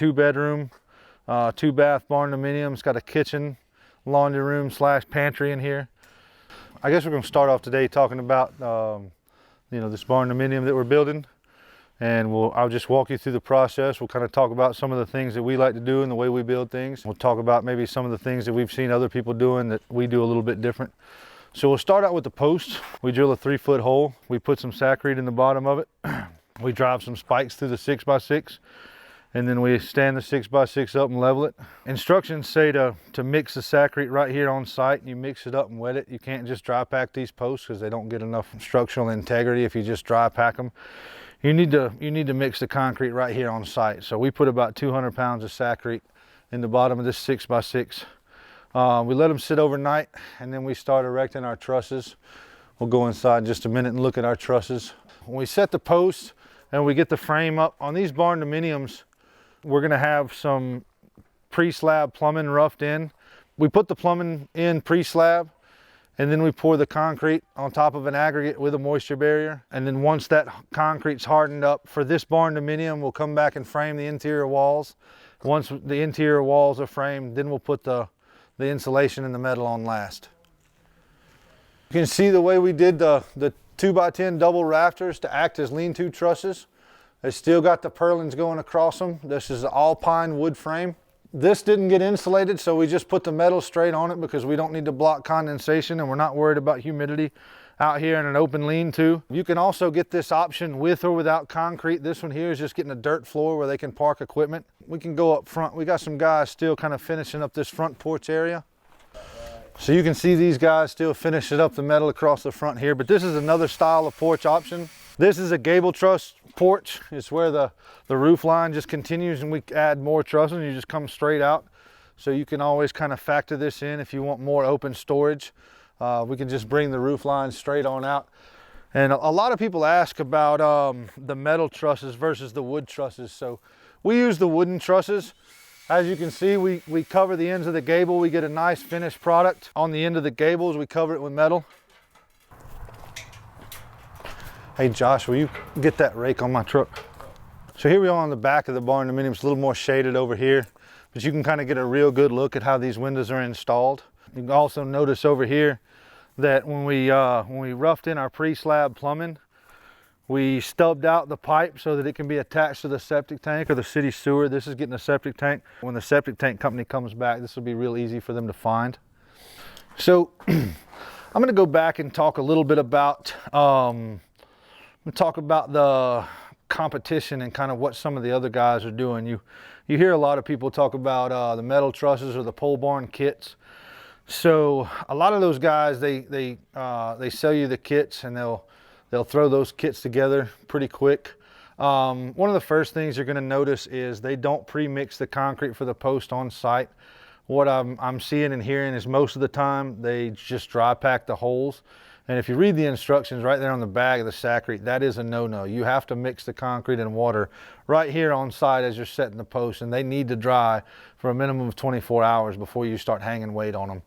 2-bedroom, 2-bath Barndominium. It's got a kitchen, laundry room / pantry in here. I guess we're going to start off today talking about this Bardominium that we're building, and I'll just walk you through the process. We'll kind of talk about some of the things that we like to do and the way we build things. We'll talk about maybe some of the things that we've seen other people doing that we do a little bit different. So we'll start out with the post. We drill a 3-foot hole. We put some saccharine in the bottom of it. We drive some spikes through the 6x6, and then we stand the 6x6 up and level it. Instructions say to mix the saccharine right here on site. You mix it up and wet it. You can't just dry pack these posts because they don't get enough structural integrity if you just dry pack them. You need to mix the concrete right here on site. So we put about 200 pounds of saccharine in the bottom of this 6x6. We let them sit overnight, and then we start erecting our trusses. We'll go inside in just a minute and look at our trusses. When we set the posts and we get the frame up on these Bardominiums, we're gonna have some pre-slab plumbing roughed in. We put the plumbing in pre-slab, and then we pour the concrete on top of an aggregate with a moisture barrier. And then once that concrete's hardened up, for this Bardominium, we'll come back and frame the interior walls. Once the interior walls are framed, then we'll put the insulation and the metal on last. You can see the way we did the 2x10 double rafters to act as lean-to trusses. They still got the purlins going across them. This is an all pine wood frame. This didn't get insulated, so we just put the metal straight on it because we don't need to block condensation, and we're not worried about humidity out here in an open lean-to. You can also get this option with or without concrete. This one here is just getting a dirt floor where they can park equipment. We can go up front. We got some guys still kind of finishing up this front porch area. So you can see these guys still finishing up the metal across the front here, but this is another style of porch option. This is a gable truss porch. It's where the roof line just continues, and we add more trusses and you just come straight out. So you can always kind of factor this in if you want more open storage. We can just bring the roof line straight on out. And a lot of people ask about the metal trusses versus the wood trusses. So we use the wooden trusses. As you can see, we cover the ends of the gable. We get a nice finished product. On the end of the gables, we cover it with metal. Hey Josh, will you get that rake on my truck? So here we are on the back of the Barndominium. It's a little more shaded over here, but you can kind of get a real good look at how these windows are installed. You can also notice over here that when we roughed in our pre-slab plumbing, we stubbed out the pipe so that it can be attached to the septic tank or the city sewer. This is getting a septic tank. When the septic tank company comes back, this will be real easy for them to find. So I'm going to go back and talk a little bit about the competition and kind of what some of the other guys are doing. You hear a lot of people talk about the metal trusses or the pole barn kits. So a lot of those guys, they sell you the kits, and they'll throw those kits together pretty quick. One of the first things you're going to notice is they don't pre-mix the concrete for the post on site. What I'm seeing and hearing is most of the time they just dry pack the holes. And if you read the instructions right there on the bag of the saccharine, that is a no-no. You have to mix the concrete and water right here on site as you're setting the posts, and they need to dry for a minimum of 24 hours before you start hanging weight on them.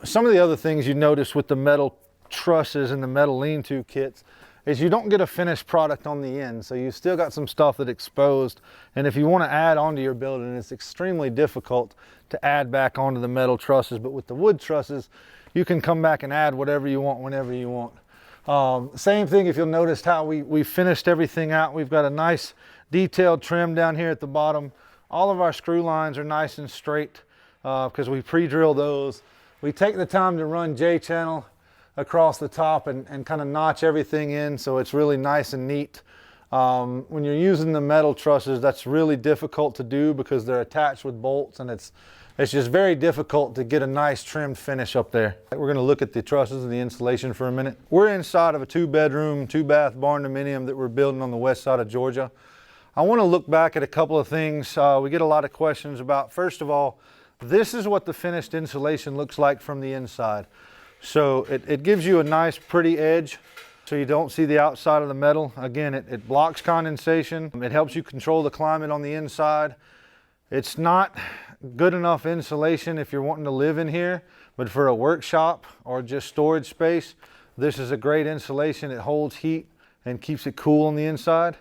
Some of the other things you notice with the metal trusses and the metal lean-to kits is you don't get a finished product on the end, so you still got some stuff that's exposed. And if you want to add onto your building, it's extremely difficult to add back onto the metal trusses. But with the wood trusses, you can come back and add whatever you want whenever you want. Same thing, if you'll notice how we finished everything out. We've got a nice detailed trim down here at the bottom. All of our screw lines are nice and straight because we pre-drill those. We take the time to run J-channel across the top and kind of notch everything in so it's really nice and neat. When you're using the metal trusses, that's really difficult to do because they're attached with bolts, and it's just very difficult to get a nice trimmed finish up there. We're going to look at the trusses and the insulation for a minute. We're inside of a 2-bedroom, 2-bath Barndominium that we're building on the west side of Georgia. I want to look back at a couple of things we get a lot of questions about. First of all, this is what the finished insulation looks like from the inside. So it gives you a nice pretty edge so you don't see the outside of the metal. Again, it blocks condensation. It helps you control the climate on the inside. It's not good enough insulation if you're wanting to live in here, but for a workshop or just storage space, this is a great insulation. It holds heat and keeps it cool on the inside.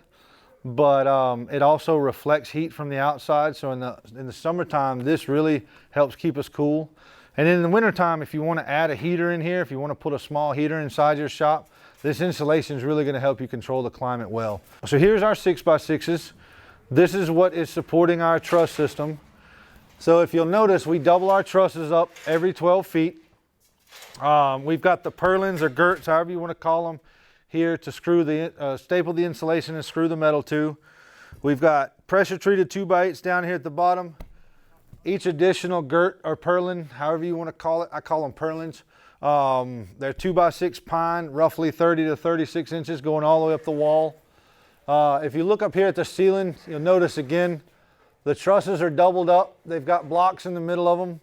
but it also reflects heat from the outside. So in the summertime, this really helps keep us cool. And in the wintertime, if you want to add a heater in here, if you want to put a small heater inside your shop, this insulation is really going to help you control the climate well. So here's our 6x6s. This is what is supporting our truss system. So if you'll notice, we double our trusses up every 12 feet. We've got the purlins or girts, however you want to call them, here to screw the staple the insulation and screw the metal to. We've got pressure treated 2x8s down here at the bottom. Each additional girt or purlin, however you want to call it, I call them purlins. They're 2x6 pine, roughly 30 to 36 inches, going all the way up the wall. If you look up here at the ceiling, you'll notice again, the trusses are doubled up. They've got blocks in the middle of them.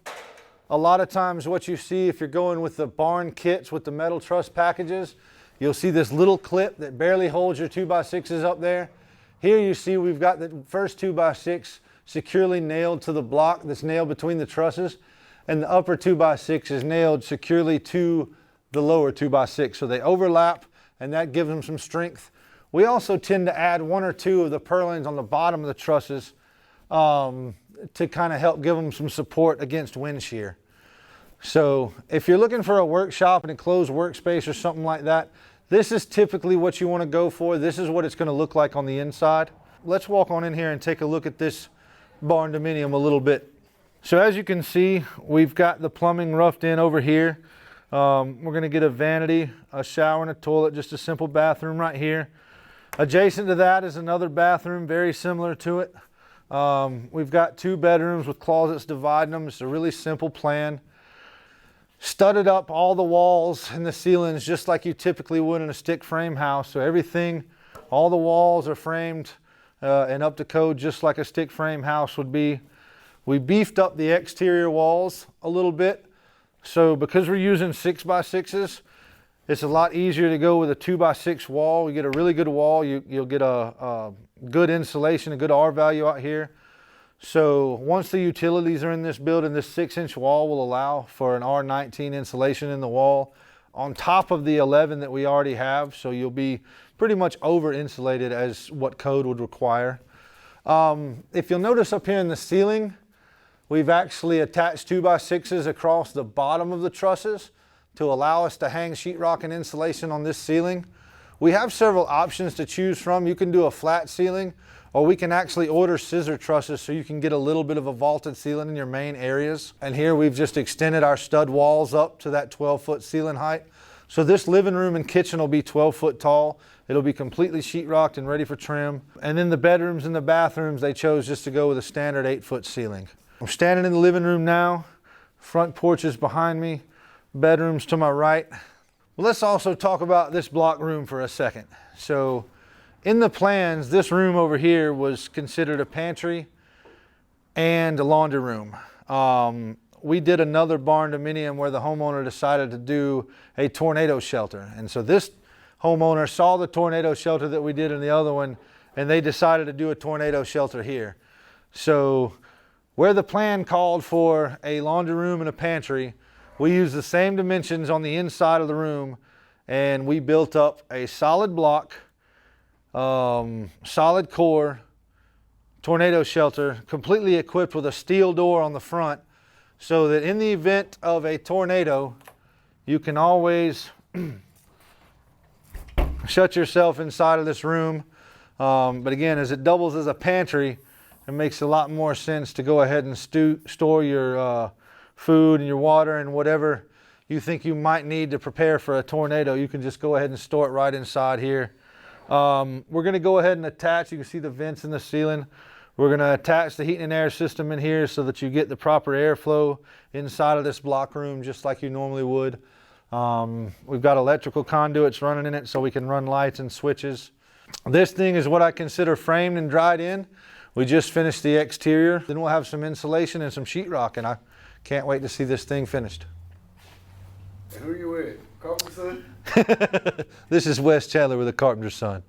A lot of times what you see if you're going with the barn kits with the metal truss packages, you'll see this little clip that barely holds your 2x6s up there. Here you see we've got the first 2x6 securely nailed to the block that's nailed between the trusses, and the upper 2x6 is nailed securely to the lower 2x6. So they overlap, and that gives them some strength. We also tend to add 1 or 2 of the purlins on the bottom of the trusses to kind of help give them some support against wind shear. So if you're looking for a workshop, an enclosed workspace or something like that, this is typically what you want to go for. This is what it's going to look like on the inside. Let's walk on in here and take a look at this Barndominium a little bit. So as you can see, we've got the plumbing roughed in over here. We're going to get a vanity, a shower and a toilet, just a simple bathroom right here. Adjacent to that is another bathroom very similar to it. We've got 2 bedrooms with closets dividing them. It's a really simple plan. Studded up all the walls and the ceilings just like you typically would in a stick frame house. So everything, all the walls are framed and up to code just like a stick frame house would be. We beefed up the exterior walls a little bit. So because we're using 6x6s, it's a lot easier to go with a 2x6 wall. You get a really good wall. You'll get a good insulation, a good R value out here. So once the utilities are in this building, this 6-inch wall will allow for an R19 insulation in the wall on top of the 11 that we already have. So you'll be pretty much over insulated as what code would require. If you'll notice up here in the ceiling, we've actually attached 2x6s across the bottom of the trusses to allow us to hang sheetrock and insulation on this ceiling. We have several options to choose from. You can do a flat ceiling, or we can actually order scissor trusses so you can get a little bit of a vaulted ceiling in your main areas. And here we've just extended our stud walls up to that 12-foot ceiling height. So this living room and kitchen will be 12 foot tall. It'll be completely sheetrocked and ready for trim. And then the bedrooms and the bathrooms, they chose just to go with a standard 8-foot ceiling. I'm standing in the living room now. Front porch is behind me. Bedrooms to my right. Well, let's also talk about this block room for a second. So in the plans, this room over here was considered a pantry and a laundry room. We did another Barndominium where the homeowner decided to do a tornado shelter. And so this homeowner saw the tornado shelter that we did in the other one, and they decided to do a tornado shelter here. So where the plan called for a laundry room and a pantry, we used the same dimensions on the inside of the room, and we built up a solid block, solid core tornado shelter, completely equipped with a steel door on the front, so that in the event of a tornado, you can always shut yourself inside of this room. But again, as it doubles as a pantry, it makes a lot more sense to go ahead and store your food and your water and whatever you think you might need to prepare for a tornado. You can just go ahead and store it right inside here. We're going to go ahead and attach, you can see the vents in the ceiling. We're going to attach the heat and air system in here so that you get the proper airflow inside of this block room just like you normally would. We've got electrical conduits running in it so we can run lights and switches. This thing is what I consider framed and dried in. We just finished the exterior. Then we'll have some insulation and some sheetrock, and I can't wait to see this thing finished. And who you with? Carpenter's son? This is Wes Chandler with the Carpenter's Son.